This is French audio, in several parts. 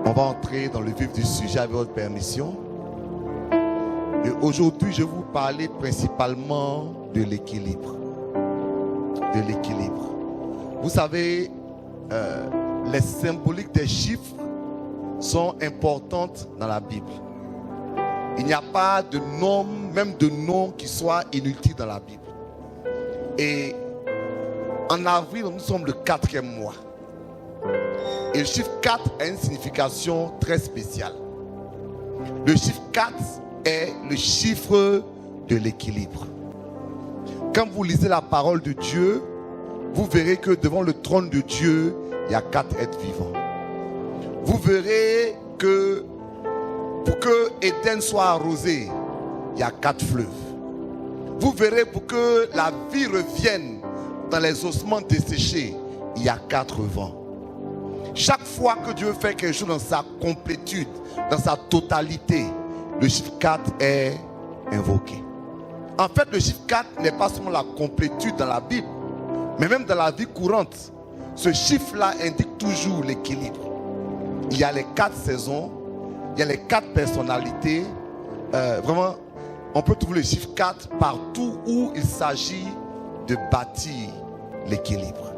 On va entrer dans le vif du sujet avec votre permission. Et aujourd'hui, je vais vous parler principalement de l'équilibre. De l'équilibre. Vous savez, les symboliques des chiffres sont importantes dans la Bible. Il n'y a pas de nom, même de nom qui soit inutile dans la Bible. Et en avril, nous sommes le 4e mois. Et le chiffre 4 a une signification très spéciale. Le chiffre 4 est le chiffre de l'équilibre. Quand vous lisez la parole de Dieu, vous verrez que devant le trône de Dieu, il y a 4 êtres vivants. Vous verrez que pour que Éden soit arrosé, il y a 4 fleuves. Vous verrez pour que la vie revienne dans les ossements desséchés, il y a 4 vents. Chaque fois que Dieu fait quelque chose dans sa complétude, dans sa totalité, le chiffre 4 est invoqué. En fait, le chiffre 4 n'est pas seulement la complétude dans la Bible, mais même dans la vie courante. Ce chiffre-là indique toujours l'équilibre. Il y a les 4 saisons, il y a les 4 personnalités. Vraiment, on peut trouver le chiffre 4 partout où il s'agit de bâtir l'équilibre.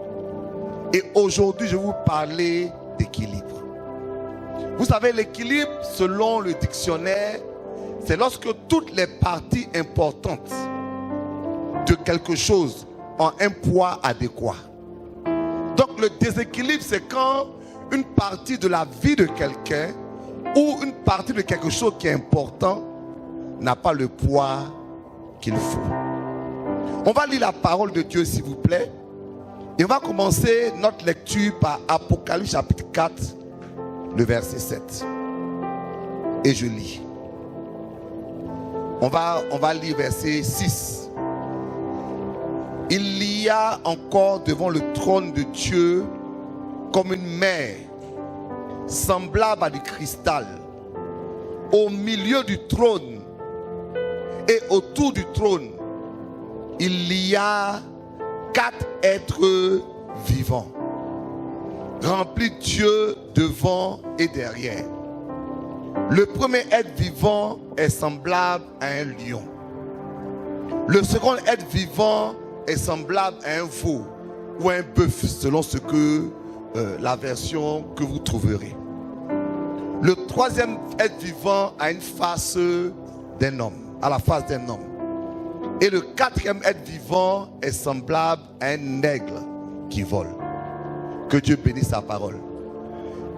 Et aujourd'hui, je vais vous parler d'équilibre. Vous savez, l'équilibre, selon le dictionnaire, c'est lorsque toutes les parties importantes de quelque chose ont un poids adéquat. Donc, le déséquilibre, c'est quand une partie de la vie de quelqu'un ou une partie de quelque chose qui est important n'a pas le poids qu'il faut. On va lire la parole de Dieu, s'il vous plaît. Et on va commencer notre lecture par Apocalypse chapitre 4, le verset 7. Et je lis. On va lire verset 6. Il y a encore devant le trône de Dieu comme une mer, semblable à du cristal, au milieu du trône et autour du trône, il y a 4 êtres vivants, remplis Dieu devant et derrière. Le premier être vivant est semblable à un lion. Le second être vivant est semblable à un veau ou à un bœuf, selon ce que la version que vous trouverez. Le troisième être vivant a une face d'un homme, à la face d'un homme. Et le 4e être vivant est semblable à un aigle qui vole. Que Dieu bénisse sa parole.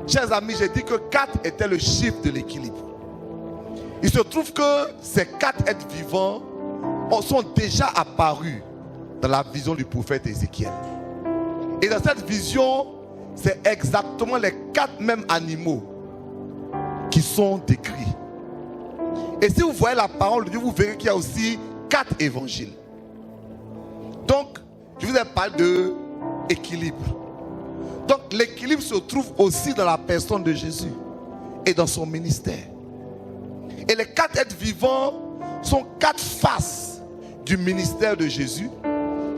Chers amis, j'ai dit que 4 était le chiffre de l'équilibre. Il se trouve que ces 4 êtres vivants sont déjà apparus dans la vision du prophète Ézéchiel. Et dans cette vision, c'est exactement les 4 mêmes animaux qui sont décrits. Et si vous voyez la parole de Dieu, vous verrez qu'il y a aussi 4 évangiles. Donc, je vous ai parlé de équilibre. Donc, l'équilibre se trouve aussi dans la personne de Jésus et dans son ministère. Et les 4 êtres vivants sont 4 faces du ministère de Jésus.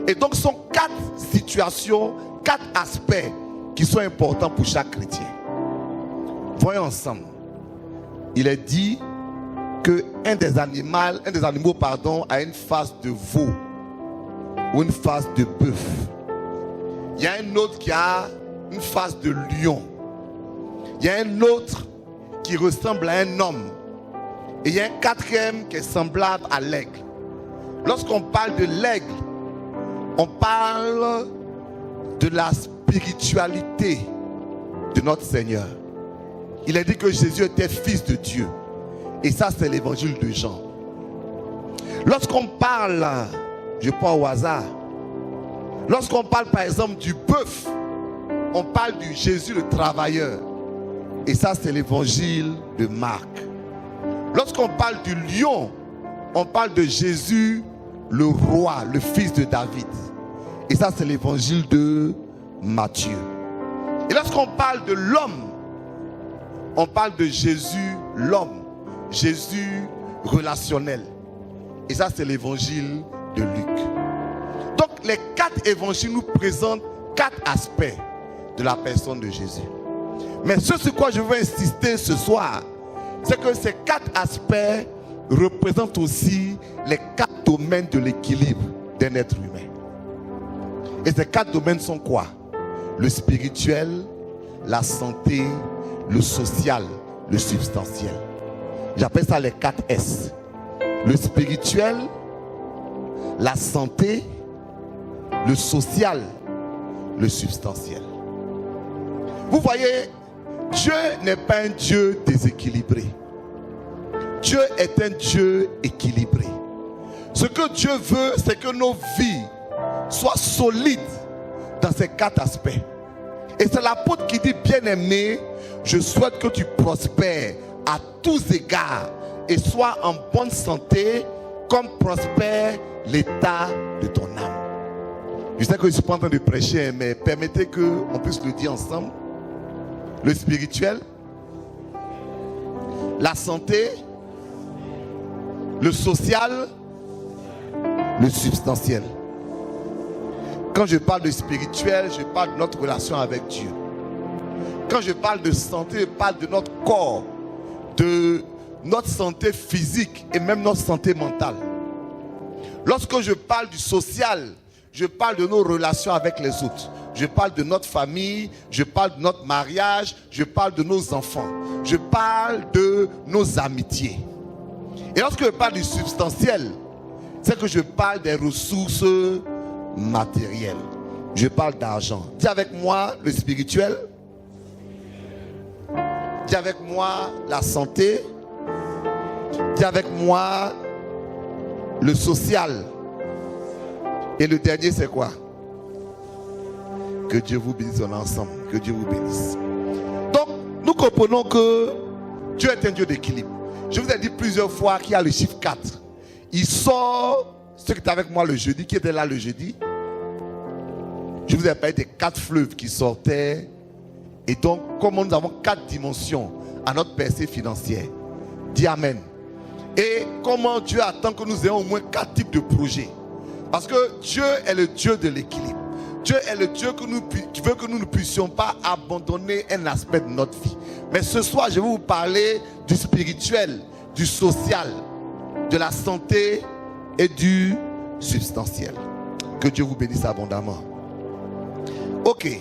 Et donc, sont 4 situations, 4 aspects qui sont importants pour chaque chrétien. Voyons ensemble. Il est dit qu'un des animaux a une face de veau ou une face de bœuf. Il y a un autre qui a une face de lion. Il y a un autre qui ressemble à un homme. Et il y a un 4e qui est semblable à l'aigle. Lorsqu'on parle de l'aigle, on parle de la spiritualité de notre Seigneur. Il est dit que Jésus était fils de Dieu. Et ça, c'est l'évangile de Jean. Lorsqu'on parle, je prends au hasard, lorsqu'on parle par exemple du bœuf, on parle du Jésus le travailleur. Et ça, c'est l'évangile de Marc. Lorsqu'on parle du lion, on parle de Jésus le roi, le fils de David. Et ça, c'est l'évangile de Matthieu. Et lorsqu'on parle de l'homme, on parle de Jésus l'homme, Jésus relationnel. Et ça, c'est l'évangile de Luc. Donc, les 4 évangiles nous présentent 4 aspects de la personne de Jésus. Mais ce sur quoi je veux insister ce soir, c'est que ces 4 aspects représentent aussi les 4 domaines de l'équilibre d'un être humain. Et ces 4 domaines sont quoi? Le spirituel, la santé, le social, le substantiel. J'appelle ça les 4 S. Le spirituel, la santé, le social, le substantiel. Vous voyez, Dieu n'est pas un Dieu déséquilibré. Dieu est un Dieu équilibré. Ce que Dieu veut, c'est que nos vies soient solides dans ces 4 aspects. Et c'est l'apôtre qui dit, bien-aimé, je souhaite que tu prospères à tous égards et sois en bonne santé comme prospère l'état de ton âme. Je sais que je ne suis pas en train de prêcher, mais permettez qu'on puisse le dire ensemble. Le spirituel, la santé, le social, le substantiel. Quand je parle de spirituel, je parle de notre relation avec Dieu. Quand je parle de santé, je parle de notre corps, de notre santé physique et même notre santé mentale. Lorsque je parle du social, je parle de nos relations avec les autres. Je parle de notre famille, je parle de notre mariage, je parle de nos enfants. Je parle de nos amitiés. Et lorsque je parle du substantiel, c'est que je parle des ressources matérielles. Je parle d'argent. Dis avec moi le spirituel. Dis avec moi la santé. Dis avec moi le social. Et le dernier, c'est quoi? Que Dieu vous bénisse en ensemble. Que Dieu vous bénisse. Donc, nous comprenons que Dieu est un Dieu d'équilibre. Je vous ai dit plusieurs fois qu'il y a le chiffre 4. Il sort, ceux qui étaient avec moi le jeudi, qui étaient là le jeudi. Je vous ai parlé des 4 fleuves qui sortaient. Et donc, comment nous avons 4 dimensions à notre percée financière. Dis Amen. Et comment Dieu attend que nous ayons au moins 4 types de projets. Parce que Dieu est le Dieu de l'équilibre. Dieu est le Dieu qui veut que nous ne puissions pas abandonner un aspect de notre vie. Mais ce soir, je vais vous parler du spirituel, du social, de la santé et du substantiel. Que Dieu vous bénisse abondamment. Ok.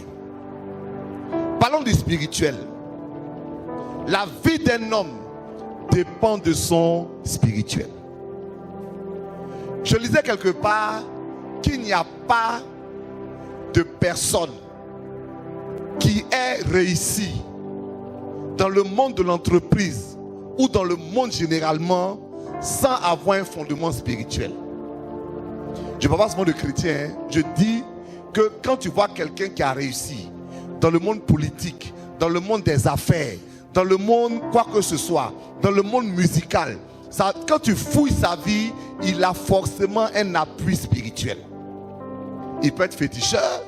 Parlons du spirituel. La vie d'un homme dépend de son spirituel. Je lisais quelque part qu'il n'y a pas de personne qui ait réussi dans le monde de l'entreprise ou dans le monde généralement sans avoir un fondement spirituel. Je ne parle pas seulement de chrétiens, je dis que quand tu vois quelqu'un qui a réussi dans le monde politique, dans le monde des affaires, dans le monde quoi que ce soit, dans le monde musical, quand tu fouilles sa vie, il a forcément un appui spirituel. Il peut être féticheur,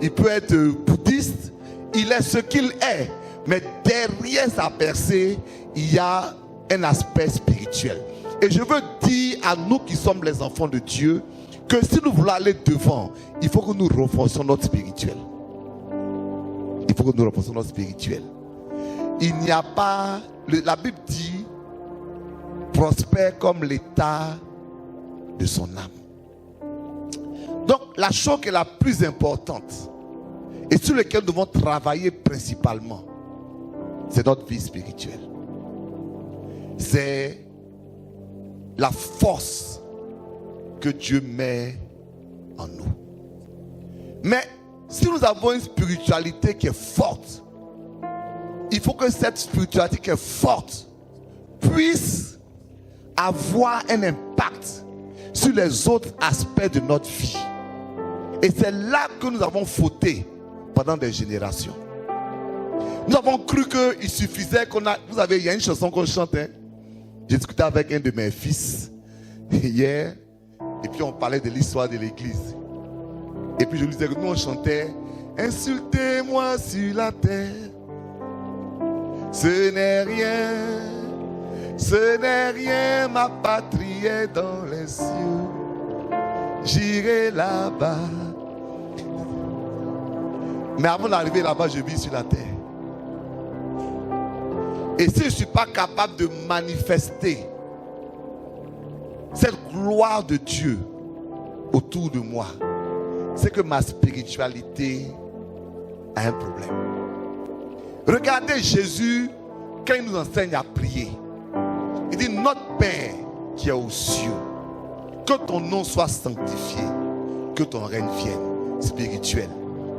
il peut être bouddhiste, il est ce qu'il est. Mais derrière sa percée, il y a un aspect spirituel. Et je veux dire à nous qui sommes les enfants de Dieu, que si nous voulons aller devant, il faut que nous renforcions notre spirituel. Il faut que nous renforcions notre spirituel. Il n'y a pas, la Bible dit, prospère comme l'état de son âme. Donc la chose qui est la plus importante et sur laquelle nous devons travailler principalement, c'est notre vie spirituelle. C'est la force que Dieu met en nous. Mais si nous avons une spiritualité qui est forte, il faut que cette spiritualité qui est forte puisse avoir un impact sur les autres aspects de notre vie. Et c'est là que nous avons fauté pendant des générations. Nous avons cru qu'il suffisait qu'on a... Vous savez, il y a une chanson qu'on chante. J'ai discuté avec un de mes fils hier. Et puis on parlait de l'histoire de l'église. Et puis je lui disais que nous on chantait « Insultez-moi sur la terre. Ce n'est rien, ma patrie est dans les cieux. J'irai là-bas. » Mais avant d'arriver là-bas, je vis sur la terre. Et si je ne suis pas capable de manifester cette gloire de Dieu autour de moi, c'est que ma spiritualité a un problème. Regardez Jésus quand il nous enseigne à prier. Il dit: notre Père qui est aux cieux, que ton nom soit sanctifié, que ton règne vienne, spirituel.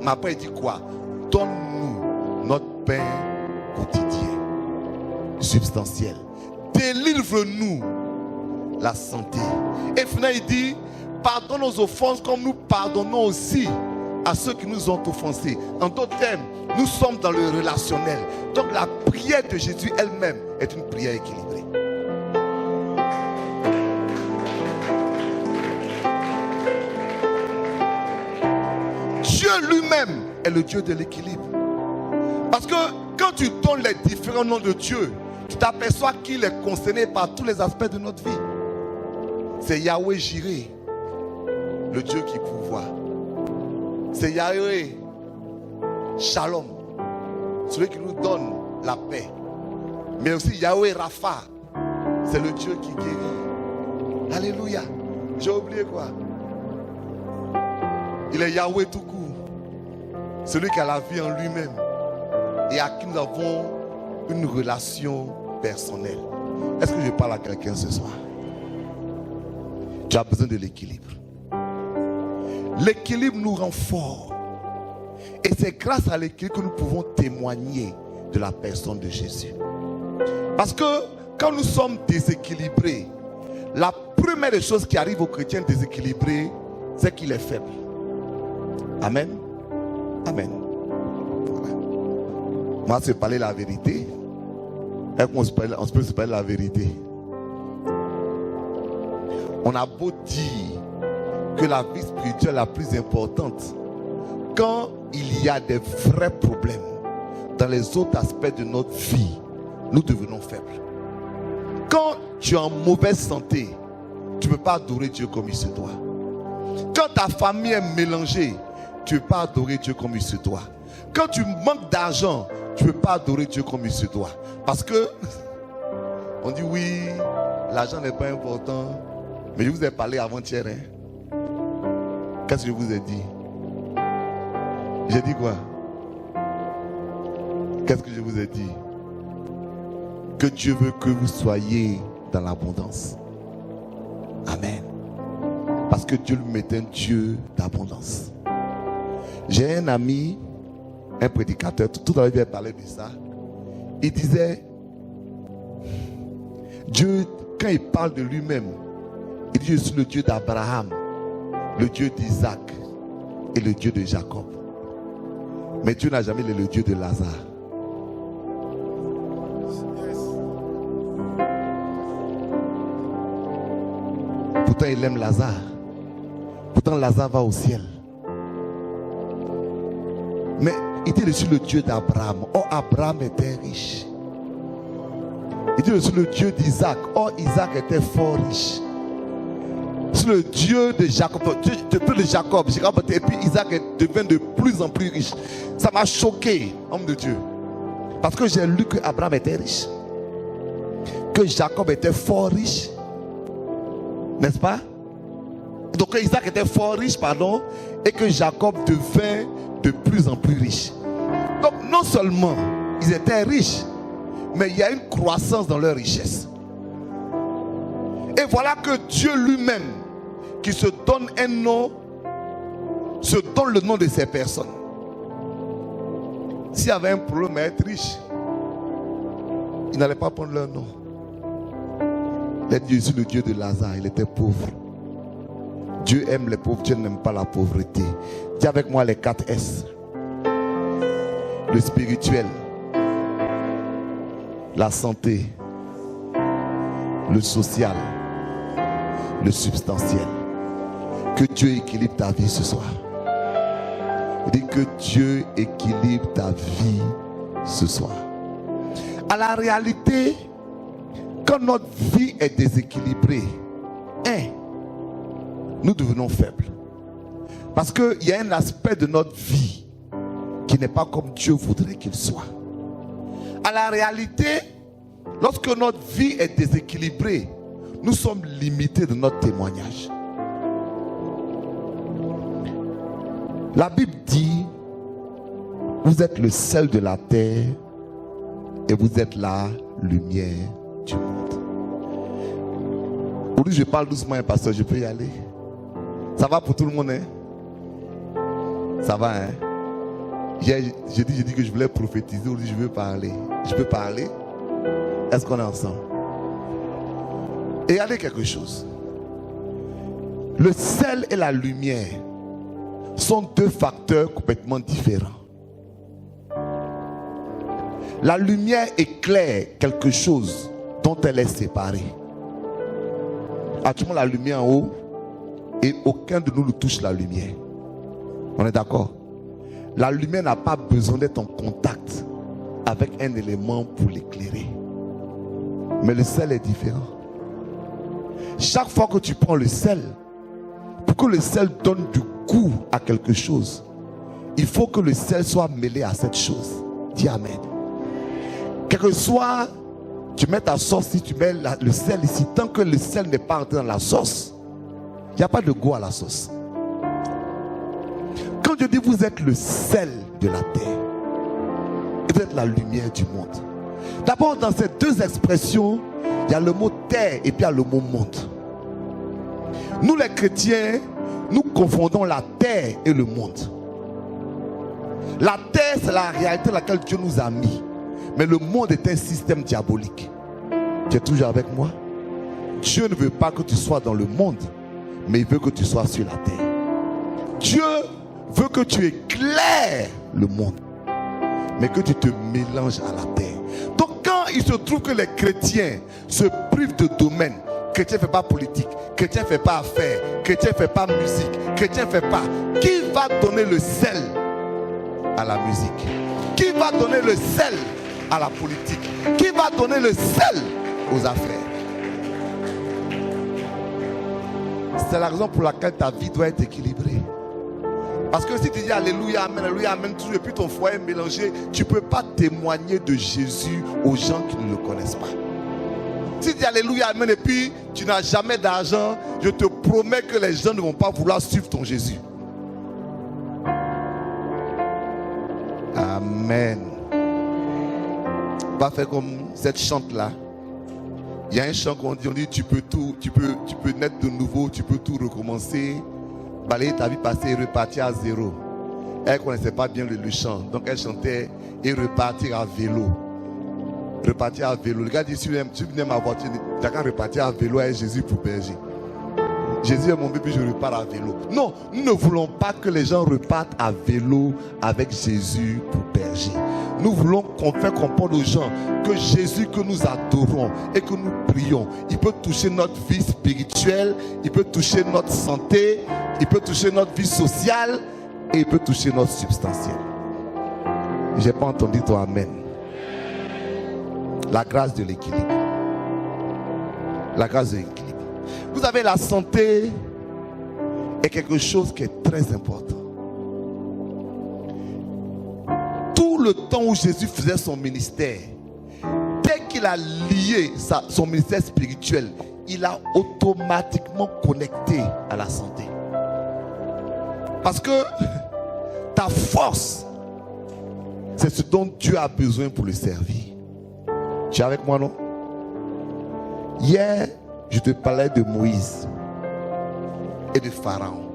Mais après il dit quoi? Donne-nous notre pain quotidien, substantiel. Délivre-nous la santé. Et finalement il dit: pardonne nos offenses comme nous pardonnons aussi à ceux qui nous ont offensés. En d'autres termes, nous sommes dans le relationnel. Donc la prière de Jésus elle-même est une prière équilibrée. Dieu lui-même est le Dieu de l'équilibre. Parce que quand tu donnes les différents noms de Dieu, tu t'aperçois qu'il est concerné par tous les aspects de notre vie. C'est Yahweh Jireh, le Dieu qui pourvoit. C'est Yahweh Shalom, celui qui nous donne la paix. Mais aussi Yahweh Rapha, c'est le Dieu qui guérit. Alléluia. J'ai oublié quoi? Il est Yahweh tout court, celui qui a la vie en lui-même et à qui nous avons une relation personnelle. Est-ce que je parle à quelqu'un ce soir? Tu as besoin de l'équilibre. L'équilibre nous rend forts. Et c'est grâce à l'équilibre que nous pouvons témoigner de la personne de Jésus. Parce que quand nous sommes déséquilibrés, la première des choses qui arrive aux chrétiens déséquilibrés, c'est qu'il est faible. Amen. Amen. Voilà. Moi, c'est parler la vérité. On peut se parler la vérité. On a beau dire que la vie spirituelle est la plus importante, quand il y a des vrais problèmes dans les autres aspects de notre vie, nous devenons faibles. Quand tu es en mauvaise santé, tu ne peux pas adorer Dieu comme il se doit. Quand ta famille est mélangée, tu ne peux pas adorer Dieu comme il se doit. Quand tu manques d'argent, tu ne peux pas adorer Dieu comme il se doit. Parce que on dit oui, l'argent n'est pas important. Mais je vous ai parlé avant-hier. Hein? Qu'est-ce que je vous ai dit? J'ai dit quoi? Qu'est-ce que je vous ai dit? Que Dieu veut que vous soyez dans l'abondance. Amen. Parce que Dieu lui est un Dieu d'abondance. J'ai un ami, un prédicateur, tout à l'heure il parlait de ça. Il disait, Dieu, quand il parle de lui-même, il dit: je suis le Dieu d'Abraham, le Dieu d'Isaac et le Dieu de Jacob. Mais Dieu n'a jamais été le Dieu de Lazare. Pourtant il aime Lazare. Pourtant Lazare va au ciel. Mais il dit: je suis le Dieu d'Abraham. Oh, Abraham était riche. Il dit: je suis le Dieu d'Isaac. Oh, Isaac était fort riche. Je suis le Dieu de Jacob. De Jacob. Et puis Isaac devient de plus en plus riche. Ça m'a choqué, homme de Dieu. Parce que j'ai lu que Abraham était riche. Que Jacob était fort riche. N'est-ce pas? Donc que Isaac était fort riche, pardon. Et que Jacob devint de plus en plus riche. Donc non seulement ils étaient riches, mais il y a une croissance dans leur richesse. Et voilà que Dieu lui-même, qui se donne un nom, se donne le nom de ces personnes. S'il y avait un problème à être riche, il n'allait pas prendre leur nom. Dieu est le Dieu de Lazare, il était pauvre. Dieu aime les pauvres, Dieu n'aime pas la pauvreté. Dis avec moi les 4 S. Le spirituel, la santé, le social, le substantiel. Que Dieu équilibre ta vie ce soir. Dis que Dieu équilibre ta vie ce soir. À la réalité, quand notre vie est déséquilibrée, nous devenons faibles. Parce qu'il y a un aspect de notre vie qui n'est pas comme Dieu voudrait qu'il soit. À la réalité, Lorsque notre vie est déséquilibrée, nous sommes limités de notre témoignage. La Bible dit, vous êtes le sel de la terre et vous êtes la lumière du monde. Aujourd'hui, je parle doucement, pasteur, je peux y aller? Ça va pour tout le monde, hein? Ça va, hein? J'ai dit que je voulais prophétiser, aujourd'hui je veux parler. Je peux parler? Est-ce qu'on est ensemble? Et regardez quelque chose. Le sel et la lumière sont deux facteurs complètement différents. La lumière éclaire quelque chose dont elle est séparée. Actuellement, la lumière en haut et aucun de nous ne touche la lumière. On est d'accord? La lumière n'a pas besoin d'être en contact avec un élément pour l'éclairer. Mais le sel est différent. Chaque fois que tu prends le sel, pour que le sel donne du goût à quelque chose, il faut que le sel soit mêlé à cette chose. Dis Amen. Quel que soit, tu mets ta sauce, si tu mets le sel ici, tant que le sel n'est pas entré dans la sauce, il n'y a pas de goût à la sauce. Quand je dis vous êtes le sel de la terre, vous êtes la lumière du monde. D'abord, dans ces deux expressions, il y a le mot terre et puis il y a le mot monde. Nous les chrétiens, nous confondons la terre et le monde. La terre, c'est la réalité dans laquelle Dieu nous a mis. Mais le monde est un système diabolique. Tu es toujours avec moi? Dieu ne veut pas que tu sois dans le monde, mais il veut que tu sois sur la terre. Dieu veut que tu éclaires le monde, mais que tu te mélanges à la terre. Donc quand il se trouve que les chrétiens se privent de domaine, chrétien ne fait pas politique, chrétien ne fait pas affaires, chrétien ne fait pas musique, chrétien ne fait pas, qui va donner le sel à la musique? Qui va donner le sel à la politique? Qui va donner le sel aux affaires? C'est la raison pour laquelle ta vie doit être équilibrée. Parce que si tu dis alléluia, amen, tout, et puis ton foyer est mélangé, tu ne peux pas témoigner de Jésus aux gens qui ne le connaissent pas. Si tu dis alléluia, amen, et puis tu n'as jamais d'argent, je te promets que les gens ne vont pas vouloir suivre ton Jésus. Amen. On va faire comme cette chante-là. Il y a un chant qu'on dit tu peux tout, tu peux naître de nouveau, tu peux tout recommencer, balayer ta vie passée et repartir à zéro. Elle ne connaissait pas bien le chant, donc elle chantait et repartir à vélo. Repartir à vélo. Le gars dit si tu venais ma voiture, tu as qu'à repartir à vélo avec Jésus pour berger. Jésus est mon bébé, je repars à vélo. Non, nous ne voulons pas que les gens repartent à vélo avec Jésus pour berger. Nous voulons qu'on fait comprendre aux gens que Jésus que nous adorons et que nous prions, il peut toucher notre vie spirituelle, il peut toucher notre santé, il peut toucher notre vie sociale et il peut toucher notre substantiel. Je n'ai pas entendu ton amen. La grâce de l'équilibre. La grâce de l'équilibre. Vous avez la santé est quelque chose qui est très important. Tout le temps où Jésus faisait son ministère, dès qu'il a lié son ministère spirituel, il a automatiquement connecté à la santé. Parce que ta force, c'est ce dont Dieu a besoin pour le servir. Tu es avec moi, non? Hier, je te parlais de Moïse et de Pharaon.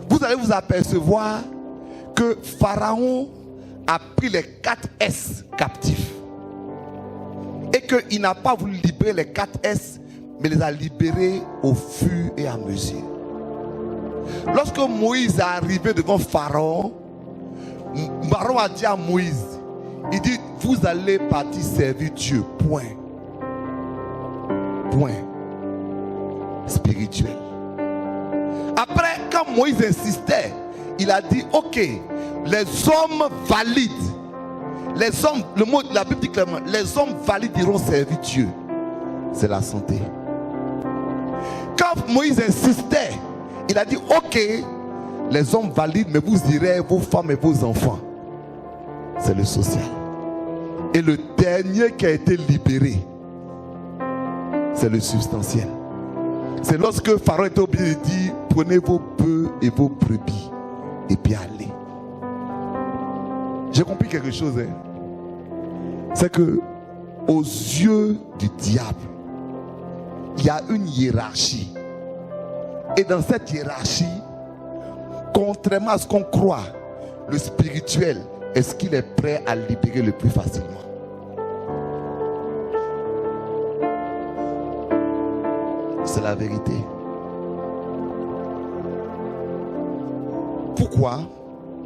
Vous allez vous apercevoir que Pharaon a pris les 4 S captifs et qu'il n'a pas voulu libérer les 4 S, mais les a libérés au fur et à mesure. Lorsque Moïse est arrivé devant Pharaon, Pharaon a dit à Moïse, il dit, vous allez partir servir Dieu, point. Point. Spirituel. Après, quand Moïse insistait, il a dit, ok, les hommes valides, les hommes, le mot de la Bible dit clairement, les hommes valides iront servir Dieu. C'est la santé. Quand Moïse insistait, il a dit, ok, les hommes valides, mais vous irez, vos femmes et vos enfants. C'est le social. Et le dernier qui a été libéré, c'est le substantiel. C'est lorsque Pharaon était obligé de dire, prenez vos bœufs et vos brebis et puis allez. J'ai compris quelque chose. C'est que aux yeux du diable, il y a une hiérarchie. Et dans cette hiérarchie, contrairement à ce qu'on croit, le spirituel, est-ce qu'il est prêt à libérer le plus facilement? C'est la vérité. Pourquoi?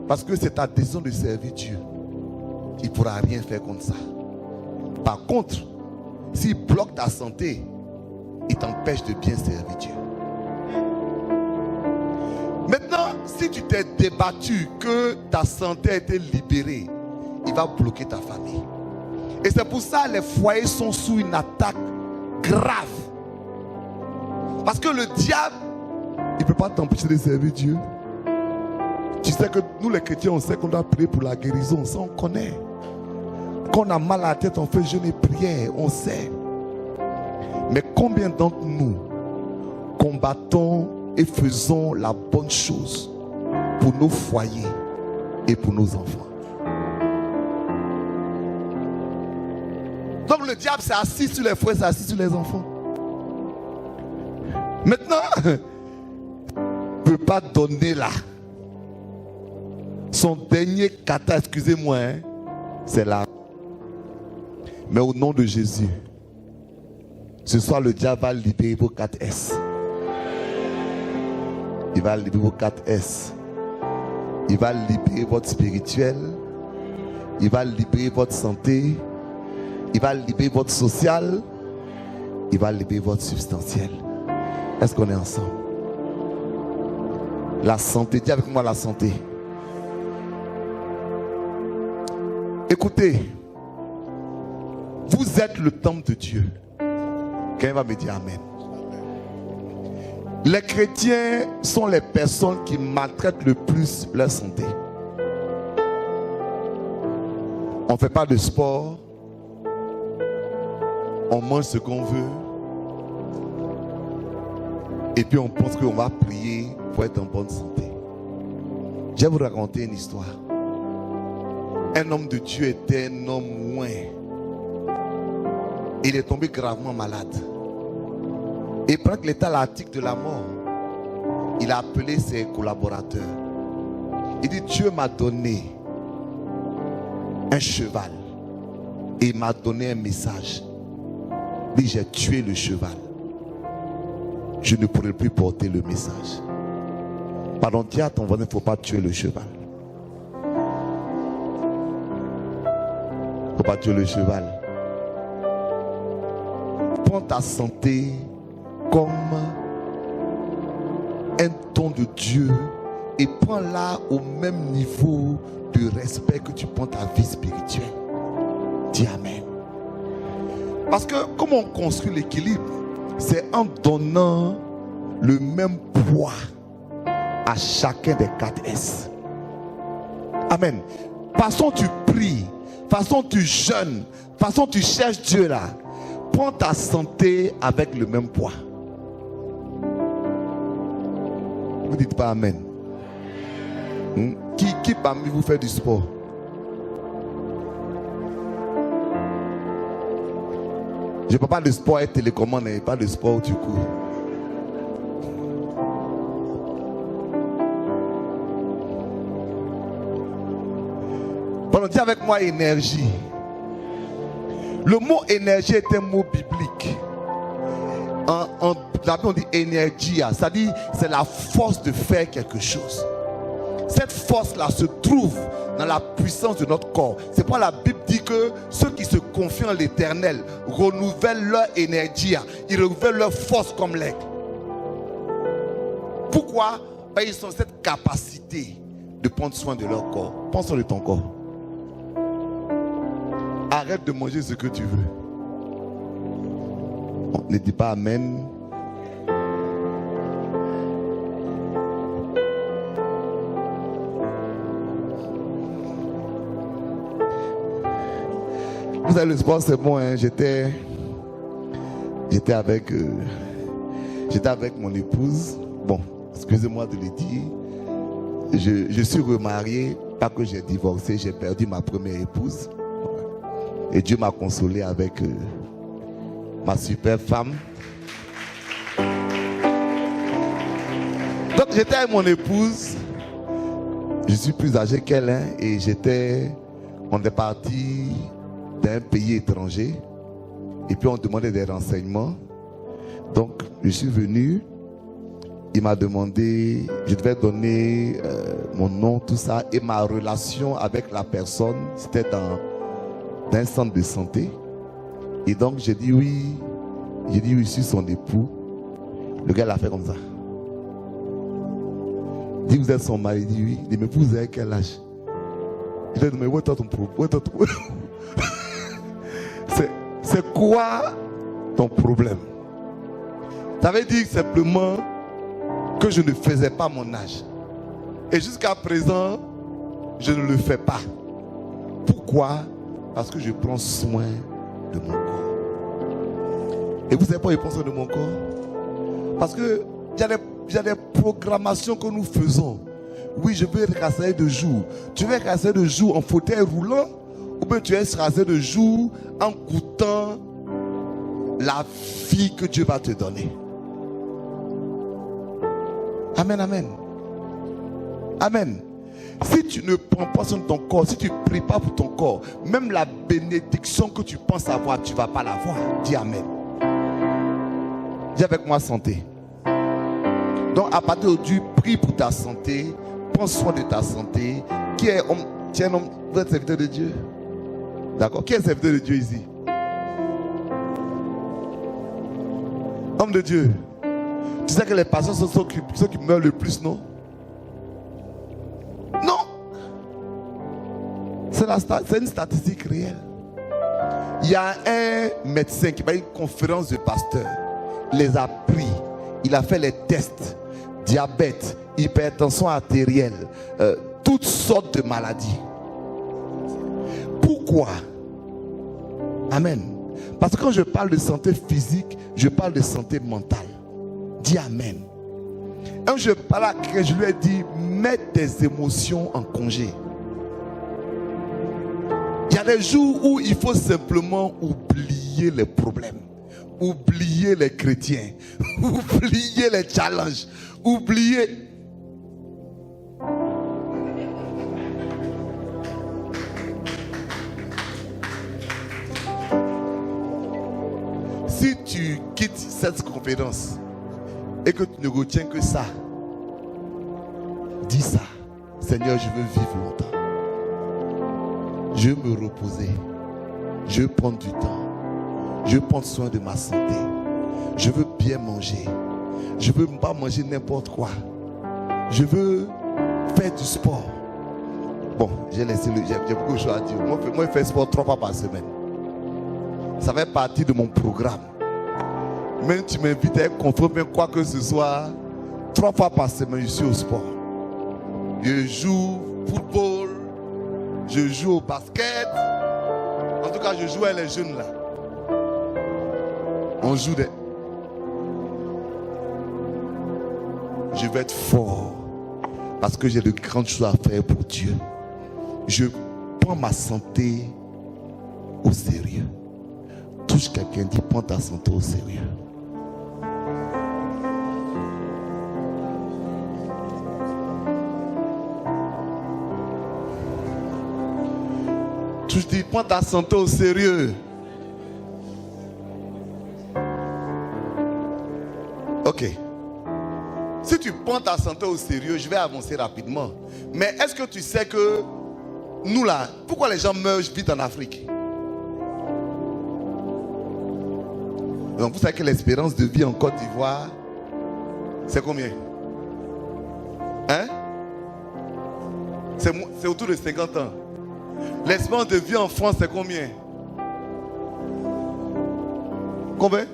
Parce que c'est ta décision de servir Dieu. Il ne pourra rien faire contre ça. Par contre, s'il bloque ta santé, il t'empêche de bien servir Dieu. Maintenant, si tu t'es débattu que ta santé a été libérée, il va bloquer ta famille. Et c'est pour ça que les foyers sont sous une attaque grave. Parce que le diable, il ne peut pas t'empêcher de servir Dieu. Tu sais que nous les chrétiens, on sait qu'on doit prier pour la guérison. Ça, on connaît. Quand on a mal à la tête, on fait jeûne et prière. On sait. Mais combien d'entre nous combattons et faisons la bonne chose pour nos foyers et pour nos enfants? Donc le diable s'est assis sur les foyers, s'est assis sur les enfants. Maintenant, il ne peut pas donner là. Son dernier kata, excusez-moi, c'est là. Mais au nom de Jésus, ce soir le diable va libérer vos 4 S. Il va libérer vos 4 S. Il va libérer votre spirituel. Il va libérer votre santé. Il va libérer votre social. Il va libérer votre substantiel. Est-ce qu'on est ensemble? La santé, dis avec moi la santé. Écoutez, vous êtes le temple de Dieu. Quelqu'un va me dire Amen. Les chrétiens sont les personnes qui maltraitent le plus leur santé. On ne fait pas de sport. On mange ce qu'on veut. Et puis on pense qu'on va prier pour être en bonne santé. Je vais vous raconter une histoire. Un homme de Dieu était un homme loin. Il est tombé gravement malade. Et pendant qu'il était à l'article de la mort, il a appelé ses collaborateurs. Il dit, Dieu m'a donné un cheval. Et il m'a donné un message. Il dit, j'ai tué le cheval. Je ne pourrai plus porter le message. Pardon, dis à ton voisin, il ne faut pas tuer le cheval. Il ne faut pas tuer le cheval. Prends ta santé comme un don de Dieu et prends-la au même niveau de respect que tu prends ta vie spirituelle. Dis Amen. Parce que comment on construit l'équilibre? C'est en donnant le même poids à chacun des 4 S. Amen. Façon tu pries, façon tu jeûnes, façon tu cherches Dieu là. Prends ta santé avec le même poids. Vous ne dites pas Amen. Qui parmi vous fait du sport? Je ne parle pas de sport et télécommande, pas de sport où tu cours. Pardon, dis avec moi énergie. Le mot énergie est un mot biblique. En Bible, on dit énergie, c'est-à-dire c'est la force de faire quelque chose. Cette force-là se trouve dans la puissance de notre corps. C'est pourquoi la Bible dit que ceux qui se confient en l'Éternel renouvellent leur énergie. Ils renouvellent leur force comme l'aigle. Pourquoi? Parce qu'ils ont cette capacité de prendre soin de leur corps. Prends soin de ton corps. Arrête de manger ce que tu veux. On ne dit pas Amen. savez, le sport, c'est bon. Hein? J'étais avec mon épouse. Bon, excusez-moi de le dire. Je suis remarié, pas que j'ai divorcé, j'ai perdu ma première épouse. Et Dieu m'a consolé avec ma super femme. Donc j'étais avec mon épouse. Je suis plus âgé qu'elle, hein, et on est parti d'un pays étranger. Et puis on demandait des renseignements. Donc je suis venu. Il m'a demandé, je devais donner mon nom, tout ça. Et ma relation avec la personne, c'était dans un centre de santé. Et donc j'ai dit oui. J'ai dit oui, je suis son époux. Le gars l'a fait comme ça. Il dit, vous êtes son mari? Il dit oui. Il dit, mais vous avez quel âge? Il a dit, mais où est ton problème? C'est quoi ton problème? Ça veut dire simplement que je ne faisais pas mon âge. Et jusqu'à présent, je ne le fais pas. Pourquoi? Parce que je prends soin de mon corps. Et vous savez pas, je prends soin de mon corps? Parce que il y a des programmations que nous faisons. Oui, je veux être rasé de jour. Tu veux être rasé de jour en fauteuil roulant, ou bien tu veux être rasé de jour en goûtant la vie que Dieu va te donner. Amen, amen. Amen. Si tu ne prends pas soin de ton corps, si tu ne pries pas pour ton corps, même la bénédiction que tu penses avoir, tu ne vas pas l'avoir. Dis amen. Dis avec moi santé. Donc à partir d'aujourd'hui, prie pour ta santé, prends soin de ta santé. Qui est homme? Tu es un homme, vous êtes serviteur de Dieu? D'accord? Qui est serviteur de Dieu ici? Homme de Dieu. Tu sais que les patients sont ceux qui meurent le plus, non? Non! C'est une statistique réelle. Il y a un médecin qui va à une conférence de pasteurs. Il les a pris. Il a fait les tests. Diabète, hypertension artérielle, toutes sortes de maladies. Pourquoi? Amen. Parce que quand je parle de santé physique, je parle de santé mentale. Dis amen. Quand je parle à quelqu'un, je lui ai dit, mets tes émotions en congé. Il y a des jours où il faut simplement oublier les problèmes, oublier les chrétiens, oublier les challenges, oublier. Si tu quittes cette conférence et que tu ne retiens que ça, dis ça. Seigneur, je veux vivre longtemps. Je veux me reposer. Je veux prendre du temps. Je veux prendre soin de ma santé. Je veux bien manger. Je ne veux pas manger n'importe quoi. Je veux faire du sport. Bon, j'ai beaucoup de choses à dire. Moi, je fais sport 3 fois par semaine. Ça fait partie de mon programme. Même tu m'invites à un contrôle, même quoi que ce soit, 3 fois par semaine, je suis au sport. Je joue au football, je joue au basket. En tout cas, je joue avec les jeunes là. On joue des... Je vais être fort parce que j'ai de grandes choses à faire pour Dieu. Je prends ma santé au sérieux. Touche quelqu'un, dit prends ta santé au sérieux. Touche, dis prends ta santé au sérieux. Ok. Si tu prends ta santé au sérieux, je vais avancer rapidement. Mais est-ce que tu sais que nous là, pourquoi les gens meurent vite en Afrique? Donc vous savez que l'espérance de vie en Côte d'Ivoire, c'est combien? Hein? C'est autour de 50 ans. L'espérance de vie en France, c'est combien? Combien?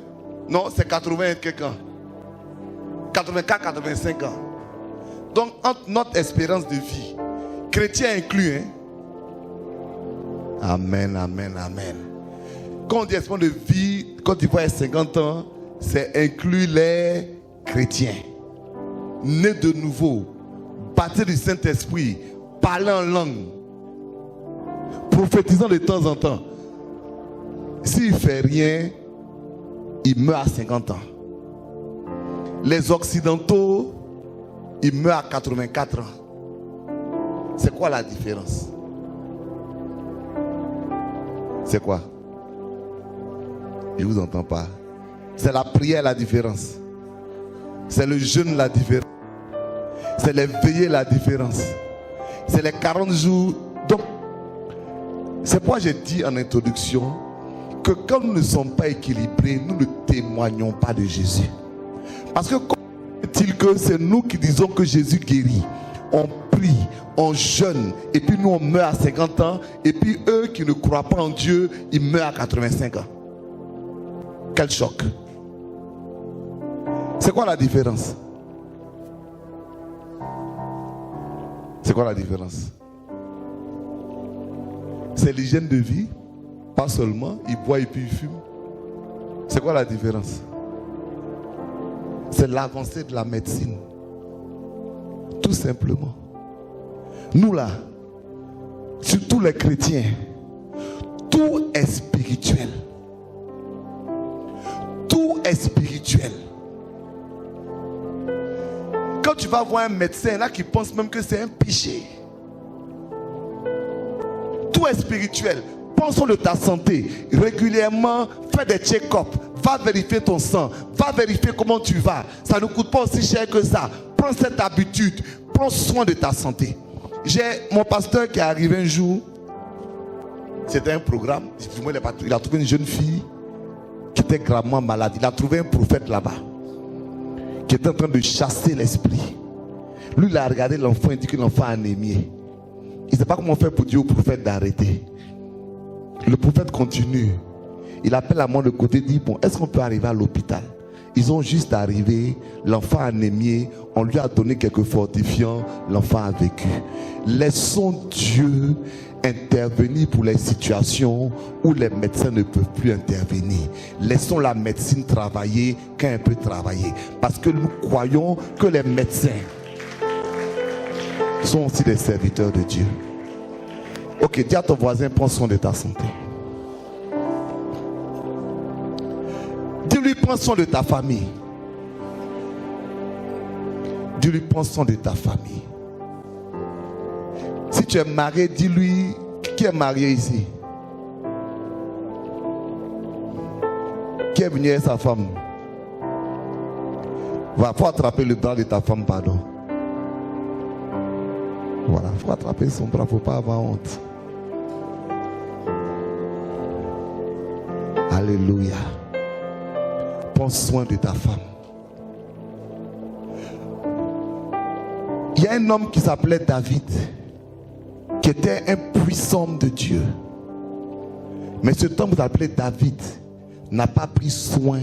Non, c'est 80 et quelques ans. 84, 85 ans. Donc, entre notre espérance de vie, chrétien inclus, hein? Amen, amen, amen. Quand on dit espérance de vie, quand tu vois 50 ans, c'est inclus les chrétiens. Nés de nouveau, baptisés du Saint-Esprit, parlant en langue, prophétisant de temps en temps. S'il ne fait rien, il meurt à 50 ans. Les Occidentaux, ils meurent à 84 ans. C'est quoi la différence? C'est quoi? Je ne vous entends pas. C'est la prière la différence. C'est le jeûne la différence. C'est les veillées la différence. C'est les 40 jours. Donc, c'est pourquoi j'ai dit en introduction que quand nous ne sommes pas équilibrés, nous ne témoignons pas de Jésus. Parce que comment est-il que c'est nous qui disons que Jésus guérit? On prie, on jeûne, et puis nous on meurt à 50 ans, et puis eux qui ne croient pas en Dieu, ils meurent à 85 ans. Quel choc! C'est quoi la différence? C'est quoi la différence? C'est l'hygiène de vie, pas seulement, ils boivent et puis ils fument. C'est quoi la différence? C'est l'avancée de la médecine. Tout simplement. Nous là, surtout les chrétiens, tout est spirituel. Tout est spirituel. Quand tu vas voir un médecin là qui pense même que c'est un péché. Tout est spirituel. Pensons de ta santé. Régulièrement, fais des check-up. Va vérifier ton sang. Va vérifier comment tu vas. Ça ne coûte pas aussi cher que ça. Prends cette habitude. Prends soin de ta santé. J'ai mon pasteur qui est arrivé un jour. C'était un programme. Il a trouvé une jeune fille qui était gravement malade. Il a trouvé un prophète là-bas qui était en train de chasser l'esprit. Lui, il a regardé l'enfant. Il dit que l'enfant a anémie. Il ne sait pas comment faire pour dire au prophète d'arrêter. Le prophète continue. Il appelle la main de côté, dit bon, est-ce qu'on peut arriver à l'hôpital? Ils ont juste arrivé, l'enfant a anémié, on lui a donné quelques fortifiants, l'enfant a vécu. Laissons Dieu intervenir pour les situations où les médecins ne peuvent plus intervenir. Laissons la médecine travailler quand elle peut travailler. Parce que nous croyons que les médecins sont aussi des serviteurs de Dieu. Ok, dis à ton voisin, prends soin de ta santé. Dis-lui, prends soin de ta famille. Dis-lui, prends soin de ta famille. Si tu es marié, dis-lui, qui est marié ici? Qui est venu avec sa femme? Va, faut attraper le bras de ta femme, pardon. Voilà, faut attraper son bras, faut pas avoir honte. Alléluia. Prends soin de ta femme. Il y a un homme qui s'appelait David, qui était un puissant homme de Dieu. Mais cet homme appelé David n'a pas pris soin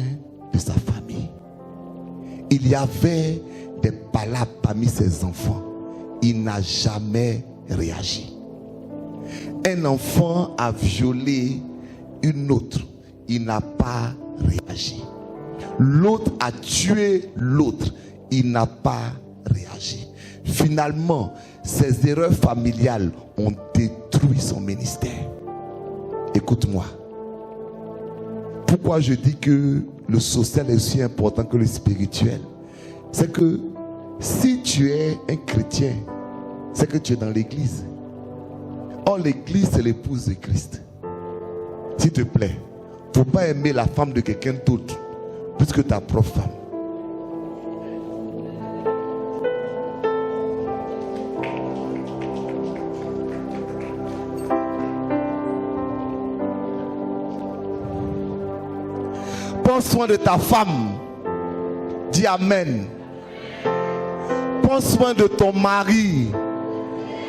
de sa famille. Il y avait des palabres parmi ses enfants. Il n'a jamais réagi. Un enfant a violé une autre. Il n'a pas réagi. L'autre a tué l'autre. Il n'a pas réagi. Finalement, ses erreurs familiales ont détruit son ministère. Écoute-moi. Pourquoi je dis que le social est aussi important que le spirituel? C'est que si tu es un chrétien, c'est que tu es dans l'église. Or, l'église, c'est l'épouse de Christ. S'il te plaît, il ne faut pas aimer la femme de quelqu'un d'autre plus que ta propre femme. Prends soin de ta femme. Dis amen. Prends soin de ton mari.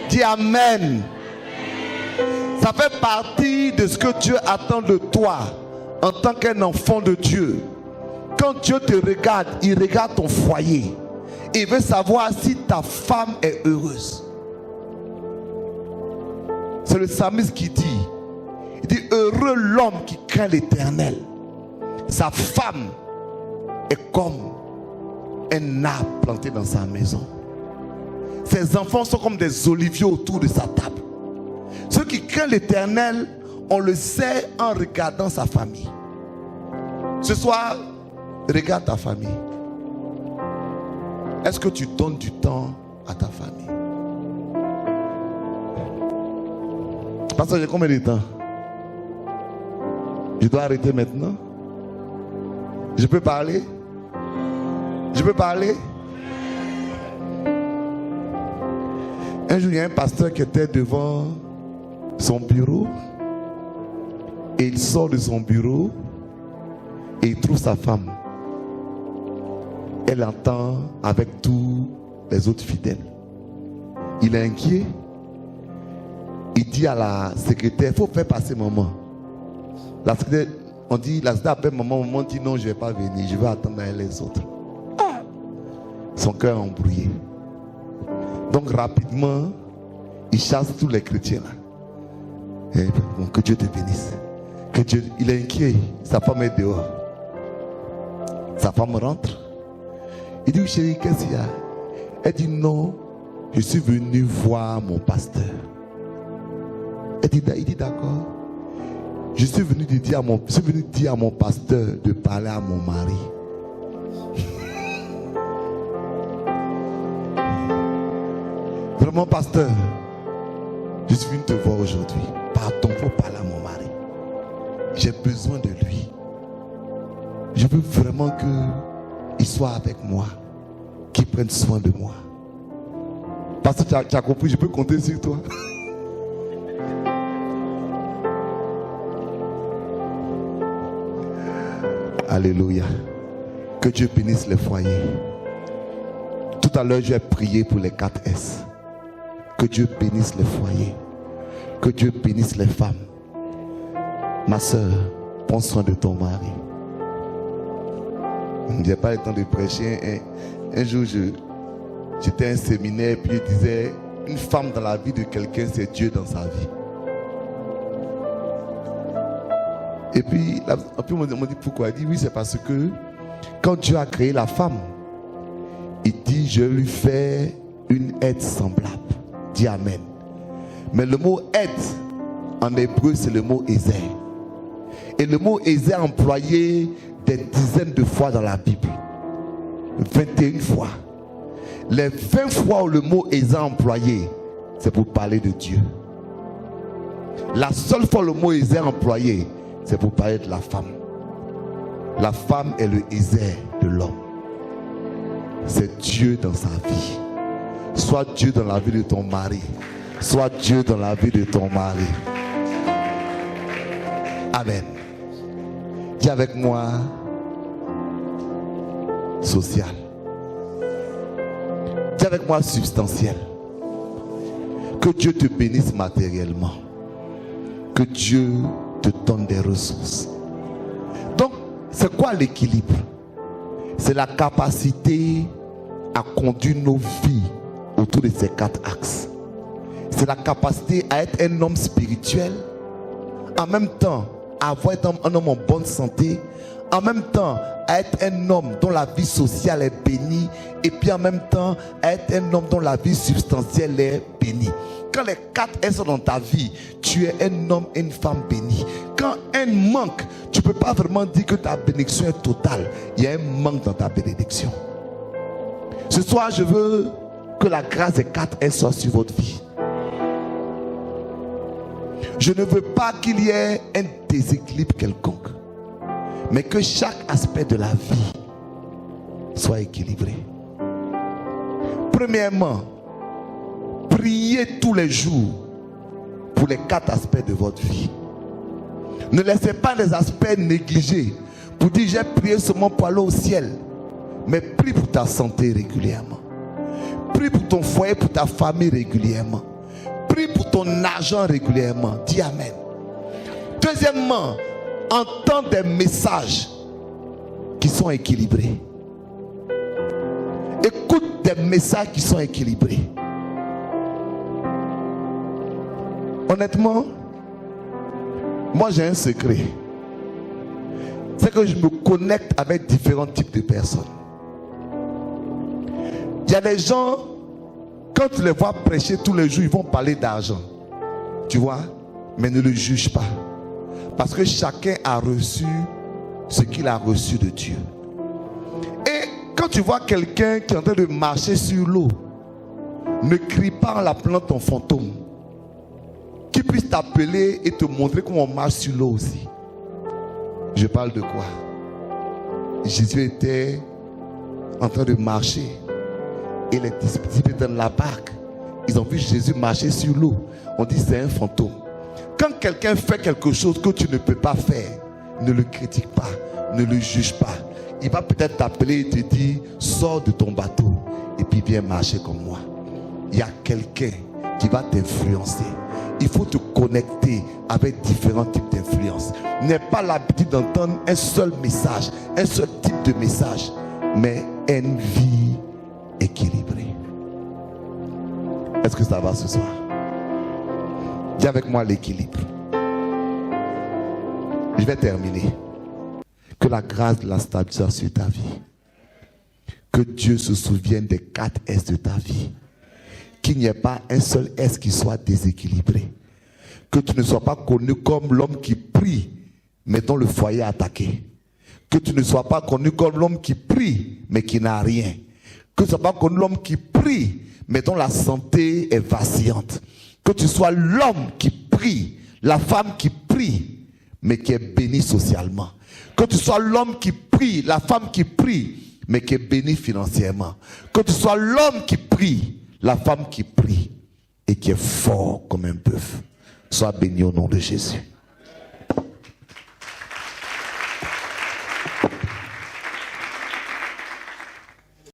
Dis amen. Ça fait partie de ce que Dieu attend de toi en tant qu'un enfant de Dieu. Quand Dieu te regarde, il regarde ton foyer. Il veut savoir si ta femme est heureuse. C'est le psalmiste qui dit, dit, heureux l'homme qui craint l'Éternel. Sa femme est comme un arbre planté dans sa maison. Ses enfants sont comme des oliviers autour de sa table. Ceux qui craignent l'Éternel, on le sait en regardant sa famille. Ce soir, regarde ta famille. Est-ce que tu donnes du temps à ta famille? Pasteur, j'ai combien de temps? Je dois arrêter maintenant? Je peux parler? Je peux parler? Un jour, il y a un pasteur qui était devant son bureau et il sort de son bureau et il trouve sa femme. Elle entend avec tous les autres fidèles. Il est inquiet. Il dit à la secrétaire, il faut faire passer maman. La secrétaire, on dit, la secrétaire appelle maman, maman dit non, je ne vais pas venir, je vais attendre les autres. Ah. Son cœur est embrouillé. Donc rapidement, il chasse tous les chrétiens là. Et, bon, que Dieu te bénisse. Que Dieu, il est inquiet, sa femme est dehors. Sa femme rentre. Il dit, chérie, qu'est-ce qu'il y a? Elle dit, non, je suis venu voir mon pasteur. Il dit d'accord. Je suis venu dire à mon pasteur de parler à mon mari. Vraiment, pasteur, je suis venu te voir aujourd'hui. Pardon pour parler à mon mari. J'ai besoin de lui. Je veux vraiment qu'il soit avec moi, qu'il prenne soin de moi. Pasteur, tu as compris, je peux compter sur toi. Alléluia. Que Dieu bénisse les foyers. Tout à l'heure, j'ai prié pour les 4 S. Que Dieu bénisse les foyers. Que Dieu bénisse les femmes. Ma soeur, prends soin de ton mari. Je n'ai pas le temps de prêcher. Un jour, j'étais à un séminaire et puis je disais, une femme dans la vie de quelqu'un, c'est Dieu dans sa vie. Et puis, on m'a dit pourquoi. Il dit oui, c'est parce que quand Dieu a créé la femme, il dit je lui fais une aide semblable. Dis amen. Mais le mot aide en hébreu, c'est le mot Ézer. Et le mot Ézer est employé des dizaines de fois dans la Bible. 21 fois. Les 20 fois où le mot Ézer est employé, c'est pour parler de Dieu. La seule fois où le mot Ézer est employé, c'est pour parler de la femme. La femme est le Ézer de l'homme. C'est Dieu dans sa vie. Soit Dieu dans la vie de ton mari. Soit Dieu dans la vie de ton mari. Amen. Dis avec moi, social. Dis avec moi, substantiel. Que Dieu te bénisse matériellement. Que Dieu te donne des ressources. Donc, c'est quoi l'équilibre? C'est la capacité à conduire nos vies autour de ces 4 axes. C'est la capacité à être un homme spirituel, en même temps à être un homme en bonne santé, en même temps à être un homme dont la vie sociale est bénie, et puis en même temps à être un homme dont la vie substantielle est bénie. Quand les 4 sont dans ta vie, tu es un homme et une femme bénie. Quand un manque, tu ne peux pas vraiment dire que ta bénédiction est totale. Il y a un manque dans ta bénédiction. Ce soir, je veux que la grâce des 4 S soit sur votre vie. Je ne veux pas qu'il y ait un déséquilibre quelconque, mais que chaque aspect de la vie soit équilibré. Premièrement, priez tous les jours pour les 4 aspects de votre vie. Ne laissez pas les aspects négligés pour dire j'ai prié seulement pour aller au ciel, mais prie pour ta santé régulièrement. Prie pour ton foyer, pour ta famille régulièrement. Prie pour ton argent régulièrement. Dis amen. Deuxièmement, entends des messages qui sont équilibrés. Écoute des messages qui sont équilibrés. Honnêtement, Moi j'ai un secret. C'est que je me connecte avec différents types de personnes. Il y a des gens, quand tu les vois prêcher tous les jours, ils vont parler d'argent. Tu vois? Mais ne le juge pas. Parce que chacun a reçu ce qu'il a reçu de Dieu. Et quand tu vois quelqu'un qui est en train de marcher sur l'eau, ne crie pas en l'appelant ton fantôme. Qui puisse t'appeler et te montrer comment on marche sur l'eau aussi. Je parle de quoi? Jésus était en train de marcher et les disciples étaient dans la barque. Ils ont vu Jésus marcher sur l'eau. On dit c'est un fantôme. Quand quelqu'un fait quelque chose que tu ne peux pas faire, ne le critique pas, ne le juge pas. Il va peut-être t'appeler et te dire sors de ton bateau et puis viens marcher comme moi. Il y a quelqu'un qui va t'influencer. Il faut te connecter avec différents types d'influences. N'aie pas l'habitude d'entendre un seul message, un seul type de message, mais une vie équilibrée. Est-ce que ça va ce soir? Dis avec moi l'équilibre. Je vais terminer. Que la grâce de la stabilité soit sur ta vie. Que Dieu se souvienne des 4 S de ta vie. Qu'il n'y ait pas un seul S qui soit déséquilibré. Que tu ne sois pas connu comme l'homme qui prie, mais dont le foyer est attaqué. Que tu ne sois pas connu comme l'homme qui prie, mais qui n'a rien. Que tu ne sois pas connu l'homme qui prie, mais dont la santé est vacillante. Que tu sois l'homme qui prie, la femme qui prie, mais qui est bénie socialement. Que tu sois l'homme qui prie, la femme qui prie, mais qui est bénie financièrement. Que tu sois l'homme qui prie, la femme qui prie et qui est fort comme un bœuf. Sois béni au nom de Jésus.